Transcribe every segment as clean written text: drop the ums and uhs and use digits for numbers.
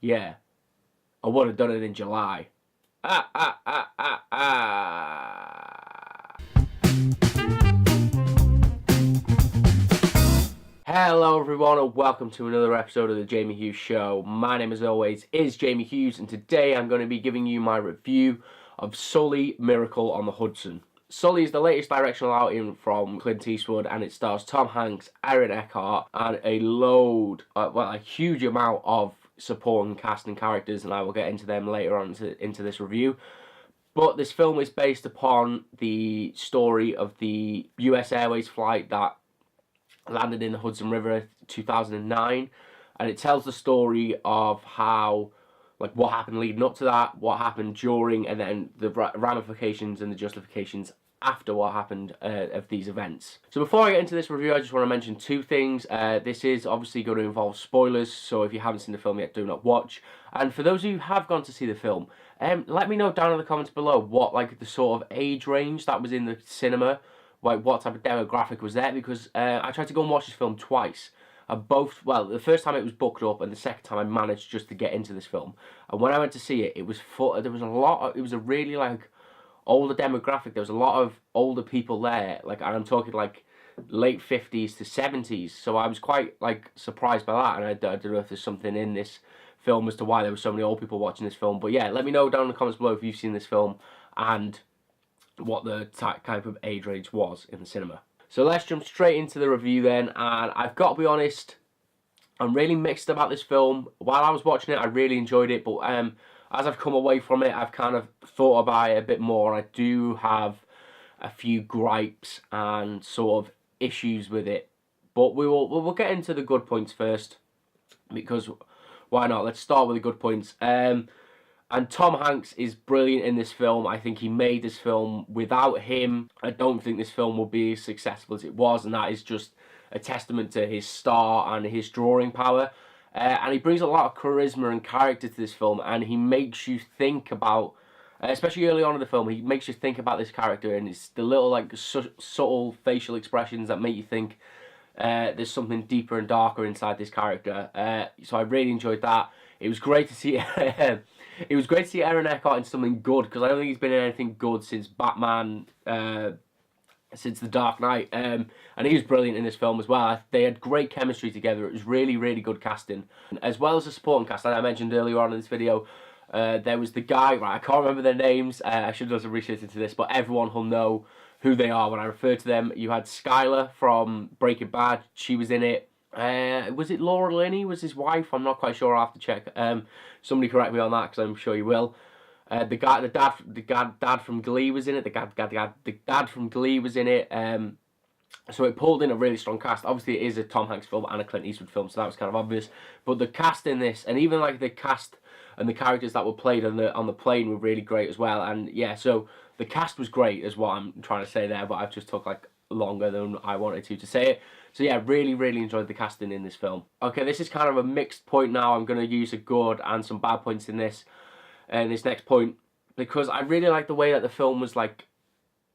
Yeah, I would have done it in July. Ah, ah, ah, ah, ah. Hello everyone and welcome to another episode of the Jamie Hughes Show. My name as always is Jamie Hughes and today I'm going to be giving you my review of Sully, Miracle on the Hudson. Sully is the latest directional outing from Clint Eastwood and it stars Tom Hanks, Aaron Eckhart and a huge amount of supporting cast and characters, and I will get into them later on into this review. But this film is based upon the story of the US Airways flight that landed in the Hudson River 2009, and it tells the story of how, like, what happened leading up to that, what happened during, and then the ramifications and the justifications after what happened of these events. So before I get into this review, I just want to mention two things. This is obviously going to involve spoilers, so if you haven't seen the film yet, do not watch. And for those of you who have gone to see the film, let me know down in the comments below what, like, the sort of age range that was in the cinema, like what type of demographic was there, because I tried to go and watch this film twice. The first time it was booked up, and the second time I managed just to get into this film. And when I went to see it, it was full. There was it was a really like older demographic. There was a lot of older people there, like, and I'm talking like late 50s to 70s. So I was quite like surprised by that, and I don't know if there's something in this film as to why there were so many old people watching this film. But yeah, let me know down in the comments below if you've seen this film and what the type of age range was in the cinema. So let's jump straight into the review then, and I've got to be honest, I'm really mixed about this film. While I was watching it, I really enjoyed it, but as I've come away from it, I've kind of thought about it a bit more. I do have a few gripes and sort of issues with it, but we'll get into the good points first, because why not? Let's start with the good points. And Tom Hanks is brilliant in this film. I think he made this film. Without him, I don't think this film would be as successful as it was, and that is just a testament to his star and his drawing power. And he brings a lot of charisma and character to this film, and he makes you think about, especially early on in the film, he makes you think about this character, and it's the little like subtle facial expressions that make you think there's something deeper and darker inside this character. So I really enjoyed that. It was great to see. It was great to see Aaron Eckhart in something good, because I don't think he's been in anything good since Batman, since The Dark Knight. And he was brilliant in this film as well. They had great chemistry together. It was really, really good casting. As well as the supporting cast, that I mentioned earlier on in this video, there was the guy, right, I can't remember their names. I should have done some research into this, but everyone will know who they are when I refer to them. You had Skylar from Breaking Bad. She was in it. Was it Laura Linney was his wife? I'm not quite sure. I'll have to check. Somebody correct me on that, because I'm sure you will. The dad from Glee was in it. The dad from Glee was in it. So it pulled in a really strong cast. Obviously, it is a Tom Hanks film and a Clint Eastwood film, so that was kind of obvious. But the cast in this, and even like the cast and the characters that were played on the plane, were really great as well. And yeah, so the cast was great, is what I'm trying to say there. But I've just took like longer than I wanted to say it. So yeah, really, really enjoyed the casting in this film. Okay, this is kind of a mixed point now. I'm going to use a good and some bad points in this next point, because I really like the way that the film was like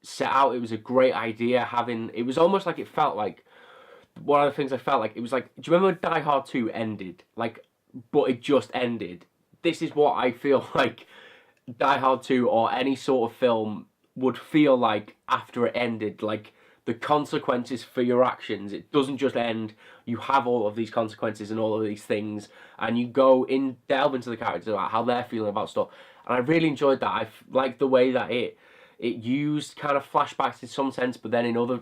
set out. It was a great idea. It was almost like, it felt like, one of the things I felt like, it was like, do you remember when Die Hard 2 ended? Like, but it just ended. This is what I feel like Die Hard 2 or any sort of film would feel like after it ended. Like, the consequences for your actions, it doesn't just end. You have all of these consequences and all of these things, and you delve into the characters, about how they're feeling about stuff. And I really enjoyed that. I like the way that it used kind of flashbacks in some sense, but then in other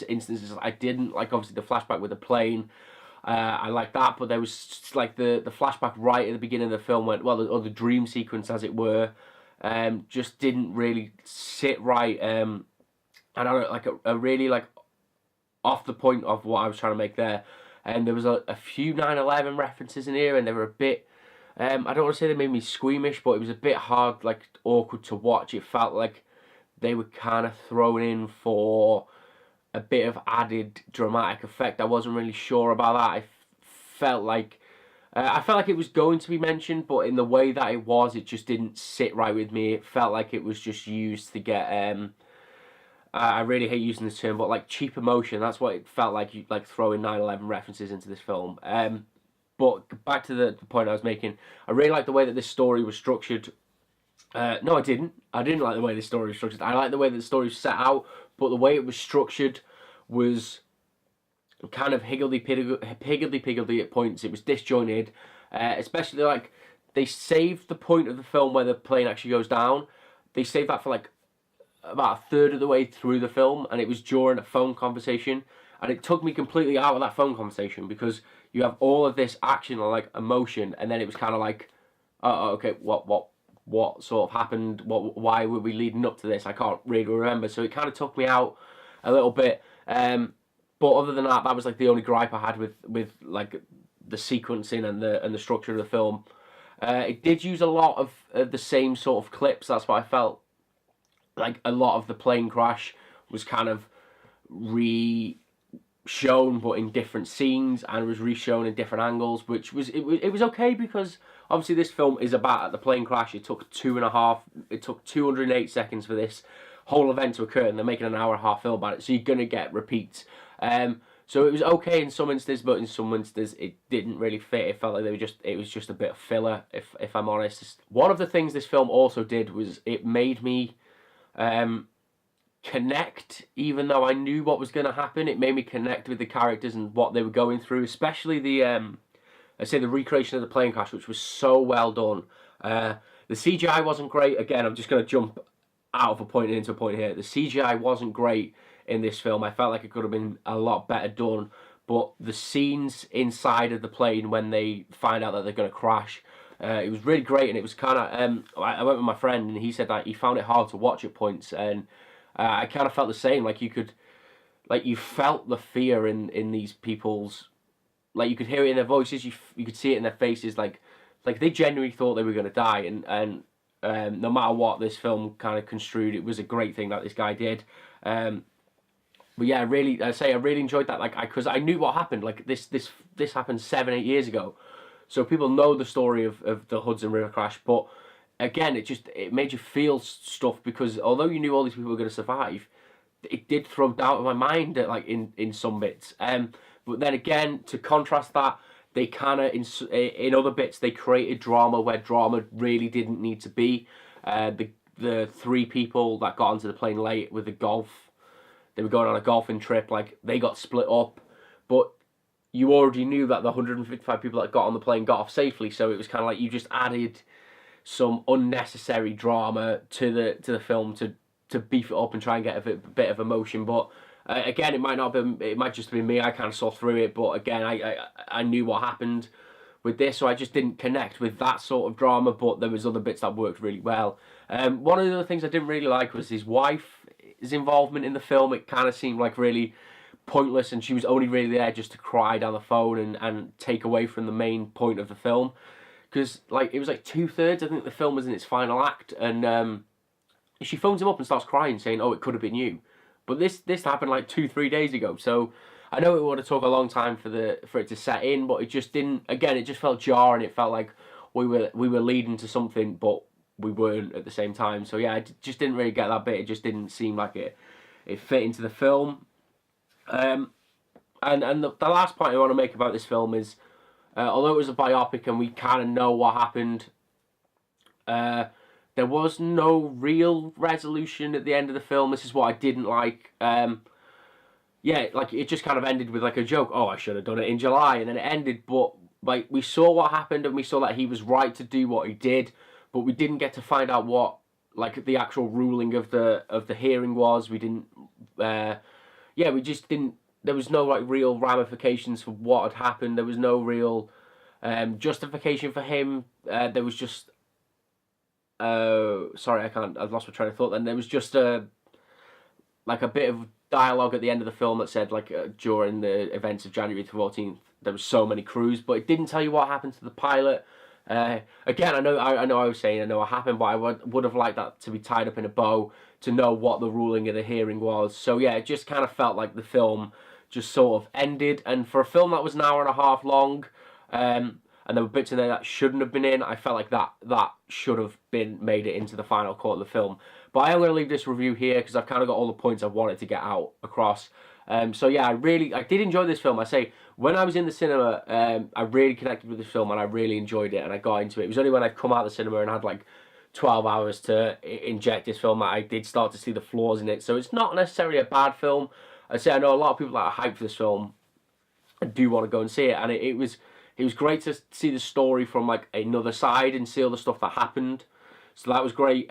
instances I didn't. Like, obviously the flashback with the plane, I like that, but there was like the flashback right at the beginning of the film, or the dream sequence as it were, just didn't really sit right. And I don't like a really like off the point of what I was trying to make there. And there was a few 9/11 references in here, and they were a bit, I don't want to say they made me squeamish, but it was a bit hard, like awkward to watch. It felt like they were kind of thrown in for a bit of added dramatic effect. I wasn't really sure about that. I felt like it was going to be mentioned, but in the way that it was, it just didn't sit right with me. It felt like it was just used to get I really hate using this term, but like cheap emotion. That's what it felt like. You like throwing 9/11 references into this film. But back to the point I was making, I really like the way that this story was structured. No, I didn't. I didn't like the way this story was structured. I like the way that the story was set out, but the way it was structured was kind of higgledy-piggledy at points. It was disjointed, especially like they saved the point of the film where the plane actually goes down. They saved that for like about a third of the way through the film, and it was during a phone conversation, and it took me completely out of that phone conversation because you have all of this action or like emotion, and then it was kind of like, oh, okay, what sort of happened? Why were we leading up to this? I can't really remember. So it kind of took me out a little bit. But other than that, that was like the only gripe I had with like the sequencing and the structure of the film. It did use a lot of the same sort of clips. That's what I felt. Like a lot of the plane crash was kind of shown but in different scenes, and was re-shown in different angles, which was it was okay because obviously this film is about the plane crash. It took 208 seconds for this whole event to occur, and they're making an hour and a half film about it, so you're gonna get repeats. So it was okay in some instances, but in some instances it didn't really fit. It felt like it was just a bit of filler, if I'm honest. One of the things this film also did was it made me connect, even though I knew what was going to happen. It made me connect with the characters and what they were going through, especially the recreation of the plane crash, which was so well done. The CGI wasn't great. Again, I'm just going to jump out of a point into a point here. The CGI wasn't great in this film. I felt like it could have been a lot better done, but the scenes inside of the plane when they find out that they're going to crash, it was really great. And it was kind of I went with my friend, and he said that he found it hard to watch at points, and I kind of felt the same. Like you felt the fear in these people's, like you could hear it in their voices, you could see it in their faces, like they genuinely thought they were going to die, and no matter what this film kind of construed, it was a great thing that this guy did. But yeah, I really enjoyed that, like, because I knew what happened. Like this happened 7-8 years ago, so people know the story of the Hudson River crash, but again, it made you feel stuff, because although you knew all these people were going to survive, it did throw doubt in my mind, like in some bits. But then again, to contrast that, they kind of in other bits they created drama where drama really didn't need to be. The three people that got onto the plane late with the golf, they were going on a golfing trip, like they got split up, but you already knew that the 155 people that got on the plane got off safely, so it was kind of like you just added some unnecessary drama to the film to beef it up and try and get a bit of emotion. But again, it might just be me. I kind of saw through it, but again, I knew what happened with this, so I just didn't connect with that sort of drama. But there was other bits that worked really well. One of the other things I didn't really like was his wife's involvement in the film. It kind of seemed like really pointless, and she was only really there just to cry down the phone and take away from the main point of the film. Because like it was like 2/3, I think the film was in its final act, and she phones him up and starts crying, saying, "Oh, it could have been you." But this happened like 2-3 days ago, so I know it would have took a long time for it to set in, but it just didn't. Again, it just felt jarring. It felt like we were leading to something, but we weren't at the same time. So yeah, I just didn't really get that bit. It just didn't seem like it fit into the film. And the last point I want to make about this film is, although it was a biopic and we kind of know what happened, there was no real resolution at the end of the film. This is what I didn't like. Yeah, like it just kind of ended with like a joke. Oh, I should have done it in July, and then it ended. But like we saw what happened, and we saw that he was right to do what he did, but we didn't get to find out what like the actual ruling of the hearing was. We didn't. We just didn't. There was no like real ramifications for what had happened. There was no real justification for him. There was just sorry, I've lost my train of thought. Then there was just like a bit of dialogue at the end of the film that said like during the events of January 14th there was so many crews, but it didn't tell you what happened to the pilot. Again, I know I was saying I know what happened, but I would have liked that to be tied up in a bow to know what the ruling of the hearing was. So yeah, it just kind of felt like the film just sort of ended, and for a film that was an hour and a half long, and there were bits in there that shouldn't have been in, I felt like that should have made it into the final cut of the film. But I am going to leave this review here because I've kind of got all the points I wanted to get out across. So yeah, I did enjoy this film. I say, when I was in the cinema, I really connected with this film and I really enjoyed it and I got into it. It was only when I'd come out of the cinema and had like 12 hours to inject this film that I did start to see the flaws in it. So it's not necessarily a bad film. I say I know a lot of people that are hyped for this film and do want to go and see it, and it was great to see the story from like another side and see all the stuff that happened. So that was great.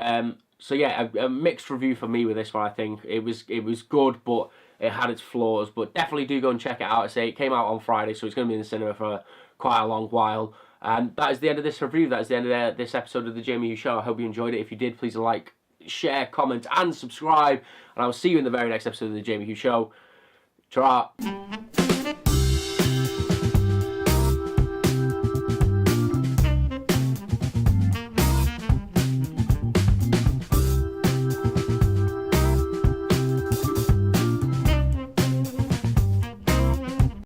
So yeah, a mixed review for me with this one. I think it was good, but it had its flaws. But definitely do go and check it out. I say it came out on Friday, so it's going to be in the cinema for quite a long while. And that is the end of this review. That is the end of this episode of The Jamie Hughes Show. I hope you enjoyed it. If you did, please like, share, comment, and subscribe. And I will see you in the very next episode of The Jamie Hughes Show. Ta-ra.